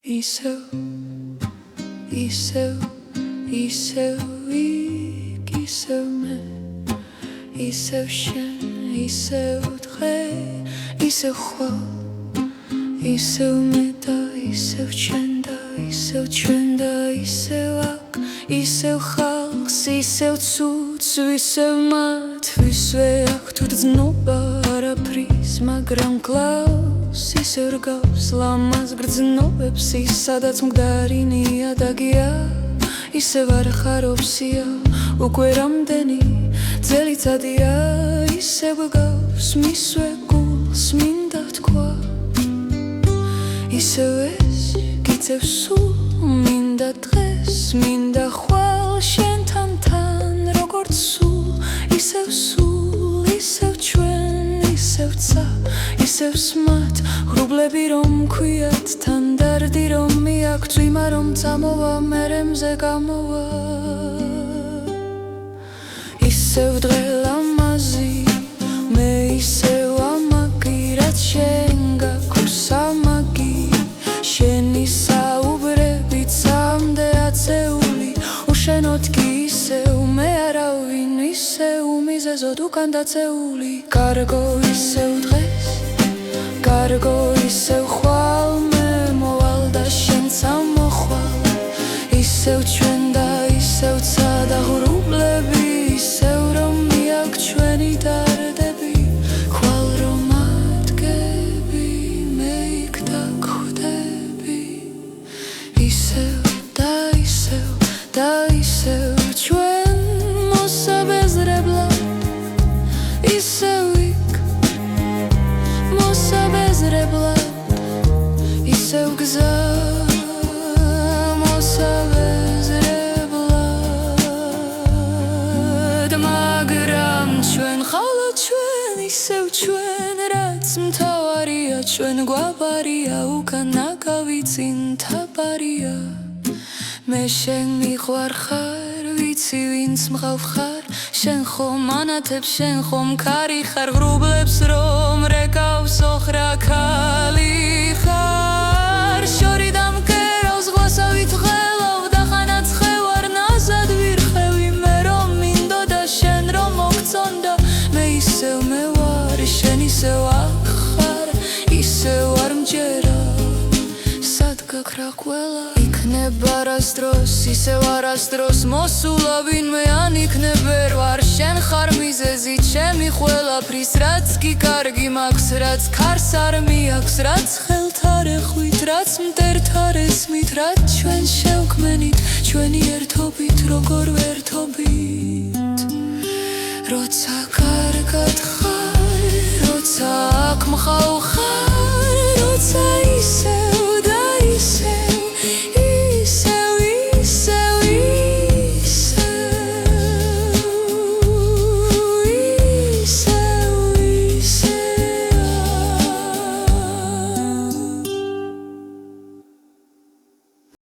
ისევ იქ ისევ მე ისევ შენ ისევ დღე ისევ ხვალ ისევ მე და ისევ ჩვენ და ისევ ჩვენ და ისევ აქ ისევ ხალხს ისევ ცუდს ვისევ მათ ვისვე აქ თუ ძნობა არაფრის მაგრამ კლავს ისევ რგავს ლამაზ გრძნობებს ის სადაც მკვდარი ნიადაგია ისევ არ ხარობსია უკვე რამდენი ძელიწადია ისევ გავს მისვე გულს მინდა თქვა ისევ ეს გიწევს სულ მინდა დღეს მინდა ხვალ შენთან თან როგორც სულ ისევ ჩვენ ისევ ცა ისევ სმათ ღრუბლები რომ ქვიათ თან დარდი რომ მიაქვს წვიმა რომ წამოვა მერე მზე გამოვა ისევ დღე ლამაზი მე ისევ ამაგი რაც შენ გაქვს ამაგი შენი საუბრებით სამდე აწეული უშენოდ კი ისევ მე არავინ ისევ მიზეზოდ უკან დაწეული კარგო ისევ დღეს კარგო ისევ ხვალ მე მოვალ და შენც ამოხვალ ისევ ჩვენ და ისევ ცა და ღრუბლები ისევ რომ მიაქვს ჩვენი დარდები ხვალ რომ ადგები მე იქ დაგხვდები ისევ და ისევ ჩვენ მოსაბეზრებლად ისევ იქ მოსაბეზრებლად ისევ გზა მოსაბეზრებლად მაგრამ ჩვენ ხალხ ჩვენ ისევ ჩვენ რაც მთავარია ჩვენ გვაბარია უკან ნაკავი წინ თაბარია მე შენ მიყვარ ხარ ვიცი ვინც მღავ ხარ შენ ხომ ანათებ შენ ხომ ქარი ხარ ღრუბლებს რომ რეკავს ოხრა ქალი ხარ შორიდან მკერავს ღვასავით ღელავ და ხანაც ხევარ ნაზად ვირხევი მე რომ მინდოდა შენ რომ მოგწონდა მე ისევ მე ვარ შენ ისევ აქ ხარ ისევ არ მჯერა სად გაქრა ყველა იქნება არასდროს ისევ არასდროს მოსულა ვინმე ან იქნებ ვარ შენ ხარ მიზეზი ჩემი ყველაფრის რაც კი კარგი მაქვს რაც ქარს არ მიაქვს რაც ხელთ არ ეხვით რაც მტერთ არ ესმით რაც ჩვენ შევქმენით ჩვენი ერთობით როგორ ვერთობით როცა კარგად ხარ როცა აქ მხავ ხარ როცა ისევ